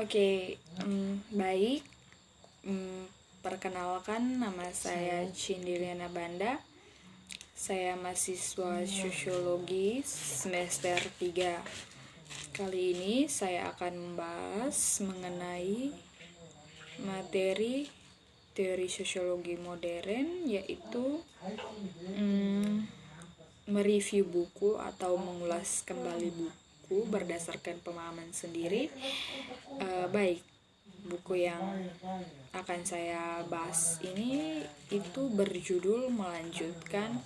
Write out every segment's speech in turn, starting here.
Oke, baik. Perkenalkan, nama saya Cindiliana Banda. Saya mahasiswa Sosiologi semester 3. Kali ini saya akan membahas mengenai materi teori sosiologi modern, yaitu mereview buku atau mengulas kembali buku berdasarkan pemahaman sendiri. Baik, buku yang akan saya bahas ini itu berjudul Melanjutkan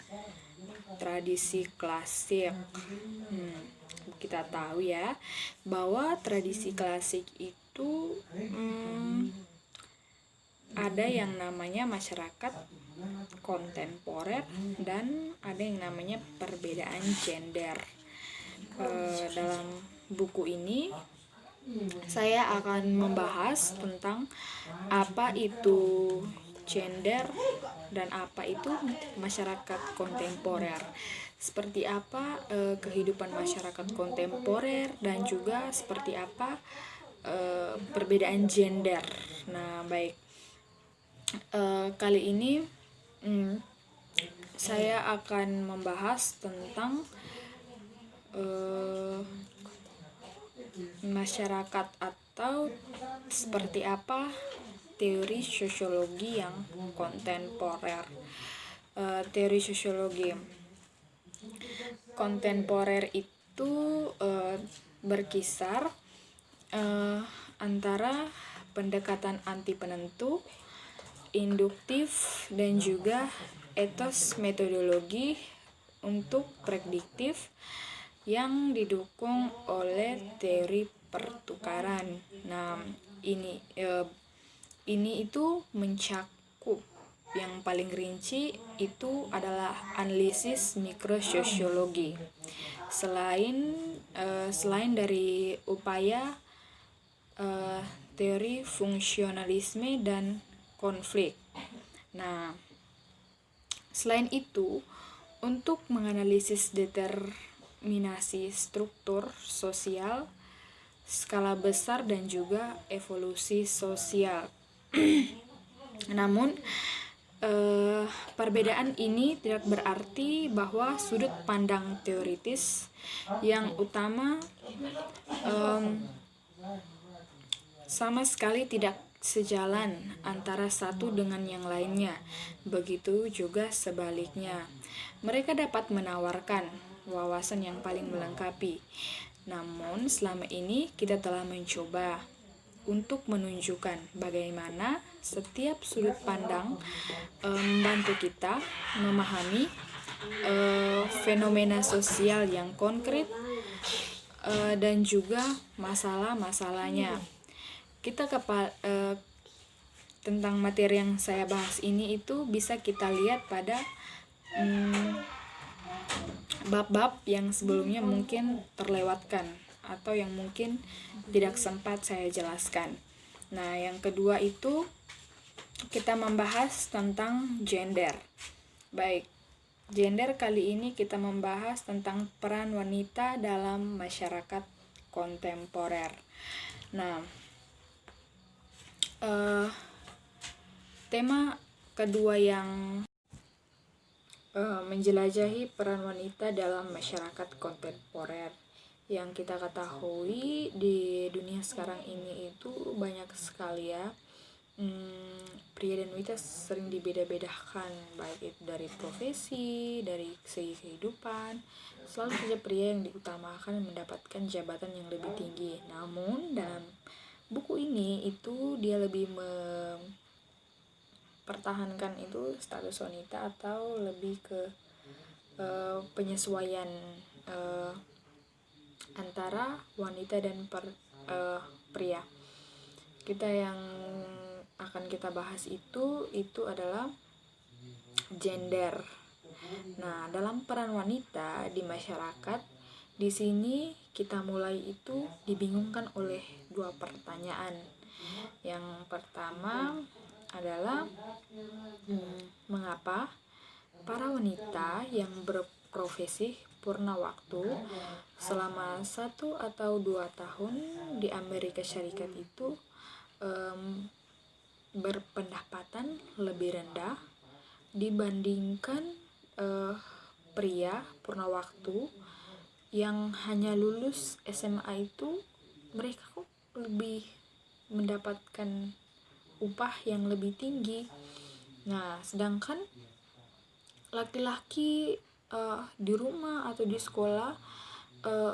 Tradisi Klasik. Kita tahu ya bahwa tradisi klasik itu ada yang namanya masyarakat kontemporer dan ada yang namanya perbedaan gender. Dalam buku ini saya akan membahas tentang apa itu gender dan apa itu masyarakat kontemporer. Seperti apa kehidupan masyarakat kontemporer dan juga seperti apa perbedaan gender. Nah, baik. Kali ini saya akan membahas tentang masyarakat atau seperti apa teori sosiologi yang kontemporer. Teori sosiologi kontemporer itu berkisar antara pendekatan anti penentu, induktif, dan juga etos metodologi untuk prediktif yang didukung oleh teori pertukaran. Nah, ini itu mencakup yang paling rinci itu adalah analisis mikrososiologi. Selain dari upaya teori fungsionalisme dan konflik. Nah, selain itu, untuk menganalisis determinasi struktur sosial, skala besar, dan juga evolusi sosial. Namun, perbedaan ini tidak berarti bahwa sudut pandang teoritis yang utama sama sekali tidak sejalan antara satu dengan yang lainnya. Begitu juga sebaliknya. Mereka dapat menawarkan wawasan yang paling melengkapi. Namun, selama ini kita telah mencoba untuk menunjukkan bagaimana setiap sudut pandang membantu kita memahami fenomena sosial yang konkret dan juga masalah-masalahnya. Tentang materi yang saya bahas ini itu bisa kita lihat pada bab-bab yang sebelumnya mungkin terlewatkan atau yang mungkin tidak sempat saya jelaskan. Nah, yang kedua itu kita membahas tentang gender. Baik, gender kali ini kita membahas tentang peran wanita dalam masyarakat kontemporer. Nah, tema kedua yang menjelajahi peran wanita dalam masyarakat kontemporer. Yang kita ketahui di dunia sekarang ini itu banyak sekali ya, pria dan wanita sering dibeda-bedakan, baik itu dari profesi, dari segi kehidupan. Selalu saja pria yang diutamakan mendapatkan jabatan yang lebih tinggi. Namun dalam buku ini itu dia lebih mempertahankan itu status wanita atau lebih ke penyesuaian antara wanita dan pria. Kita yang akan kita bahas itu adalah gender. Nah, dalam peran wanita di masyarakat, di sini kita mulai itu dibingungkan oleh dua pertanyaan. Yang pertama adalah mengapa para wanita yang berprofesi purna waktu selama 1 atau 2 tahun di Amerika Syarikat itu berpendapatan lebih rendah dibandingkan pria purna waktu yang hanya lulus SMA itu. Mereka kok lebih mendapatkan upah yang lebih tinggi. Nah, sedangkan laki-laki di rumah atau di sekolah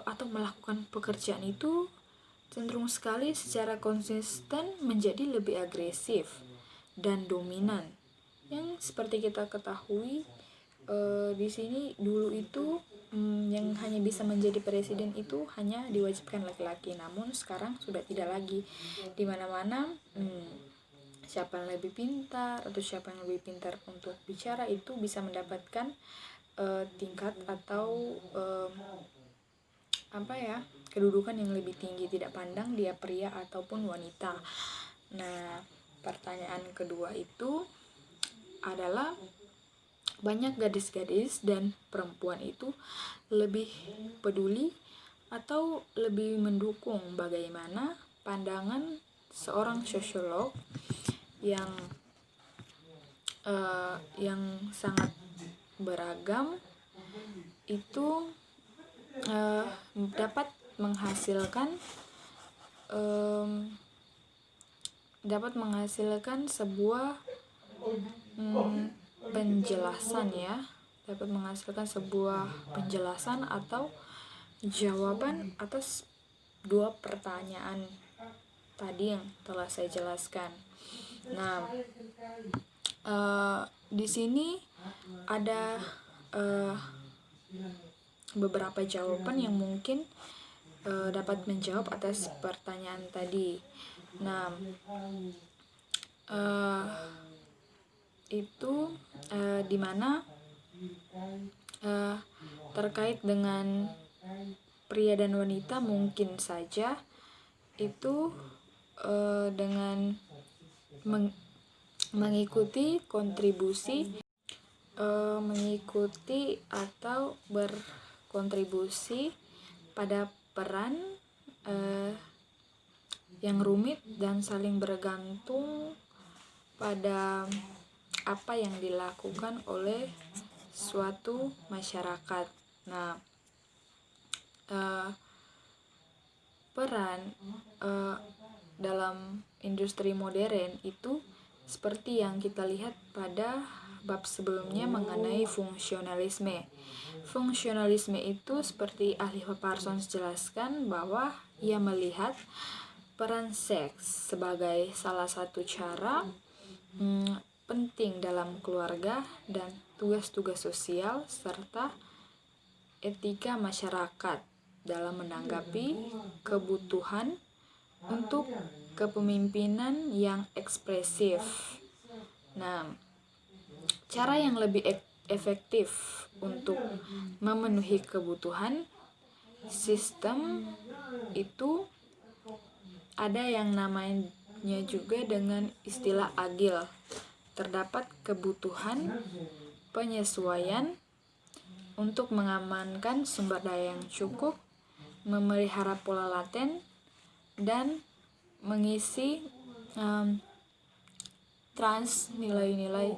atau melakukan pekerjaan itu cenderung sekali secara konsisten menjadi lebih agresif dan dominan. Yang seperti kita ketahui di sini dulu itu yang hanya bisa menjadi presiden itu hanya diwajibkan laki-laki, namun sekarang sudah tidak lagi. Di mana-mana siapa yang lebih pintar atau siapa yang lebih pintar untuk bicara itu bisa mendapatkan tingkat atau kedudukan yang lebih tinggi, tidak pandang dia pria ataupun wanita. Nah, pertanyaan kedua itu adalah banyak gadis-gadis dan perempuan itu lebih peduli atau lebih mendukung bagaimana pandangan seorang sosiolog yang sangat beragam itu dapat menghasilkan sebuah penjelasan atau jawaban atas 2 pertanyaan tadi yang telah saya jelaskan. Nah, di sini ada beberapa jawaban yang mungkin dapat menjawab atas pertanyaan tadi. Nah, itu dimana terkait dengan pria dan wanita mungkin saja itu dengan mengikuti atau berkontribusi pada peran yang rumit dan saling bergantung pada apa yang dilakukan oleh suatu masyarakat. Nah, peran dalam industri modern itu seperti yang kita lihat pada bab sebelumnya mengenai fungsionalisme. Fungsionalisme itu seperti ahli Parsons jelaskan bahwa ia melihat peran seks sebagai salah satu cara penting dalam keluarga dan tugas-tugas sosial serta etika masyarakat dalam menanggapi kebutuhan untuk kepemimpinan yang ekspresif. Nah, cara yang lebih efektif untuk memenuhi kebutuhan sistem itu ada yang namanya juga dengan istilah agil. Terdapat kebutuhan penyesuaian untuk mengamankan sumber daya yang cukup, memelihara pola laten, dan mengisi trans nilai-nilai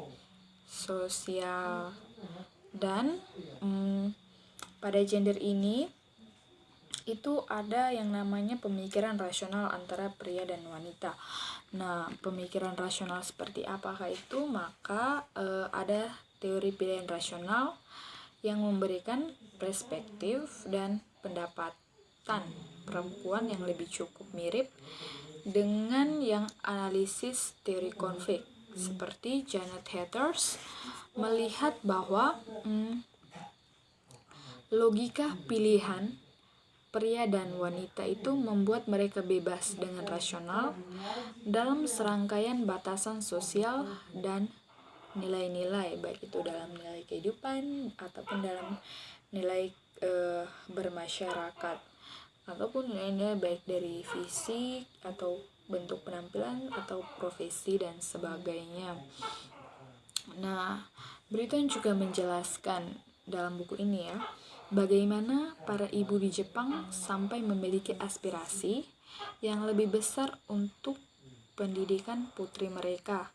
sosial. Dan pada gender ini itu ada yang namanya pemikiran rasional antara pria dan wanita. Nah, pemikiran rasional seperti apakah itu? Maka ada teori pilihan rasional yang memberikan perspektif dan pendapatan perempuan yang lebih cukup mirip dengan yang analisis teori konflik. Seperti Janet Hatters melihat bahwa logika pilihan pria dan wanita itu membuat mereka bebas dengan rasional dalam serangkaian batasan sosial dan nilai-nilai, baik itu dalam nilai kehidupan ataupun dalam nilai bermasyarakat, ataupun nilai-nilai baik dari fisik atau bentuk penampilan atau profesi dan sebagainya. Nah, Britton juga menjelaskan dalam buku ini bagaimana para ibu di Jepang sampai memiliki aspirasi yang lebih besar untuk pendidikan putri mereka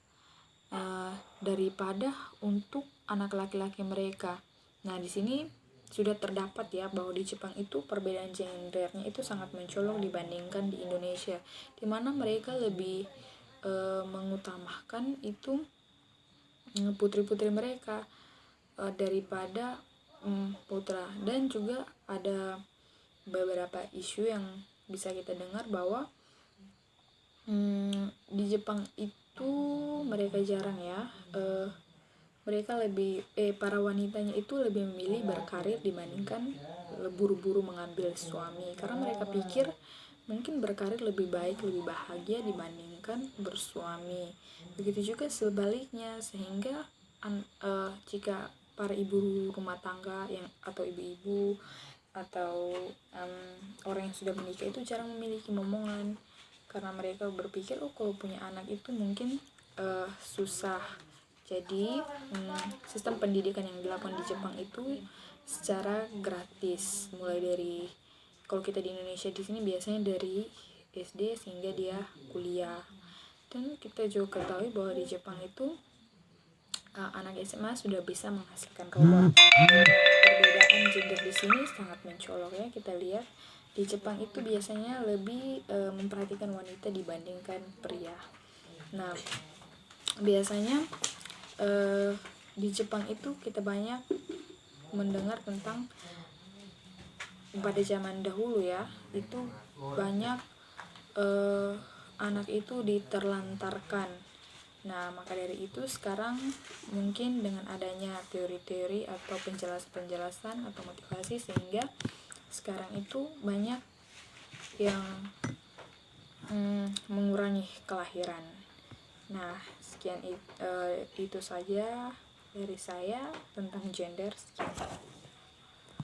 daripada untuk anak laki-laki mereka. Nah, di sini sudah terdapat ya bahwa di Jepang itu perbedaan gendernya itu sangat mencolok dibandingkan di Indonesia, di mana mereka lebih mengutamakan itu putri-putri mereka daripada putra. Dan juga ada beberapa isu yang bisa kita dengar bahwa di Jepang itu mereka jarang ya mereka lebih para wanitanya itu lebih memilih berkarir dibandingkan buru-buru mengambil suami, karena mereka pikir mungkin berkarir lebih baik, lebih bahagia dibandingkan bersuami. Begitu juga sebaliknya, sehingga jika para ibu rumah tangga yang atau ibu-ibu atau orang yang sudah menikah itu jarang memiliki momongan, karena mereka berpikir kalau punya anak itu mungkin susah. Jadi sistem pendidikan yang dilakukan di Jepang itu secara gratis, mulai dari kalau kita di Indonesia di sini biasanya dari SD sehingga dia kuliah. Dan kita juga ketahui bahwa di Jepang itu anak SMA sudah bisa menghasilkan robot. Perbedaan gender di sini sangat mencolok ya, kita lihat di Jepang itu biasanya lebih memperhatikan wanita dibandingkan pria. Nah, biasanya di Jepang itu kita banyak mendengar tentang pada zaman dahulu ya, itu banyak anak itu diterlantarkan. Nah, maka dari itu sekarang mungkin dengan adanya teori-teori atau penjelasan-penjelasan atau motivasi, sehingga sekarang itu banyak yang mengurangi kelahiran. Nah, sekian itu saja dari saya tentang gender. Sekian.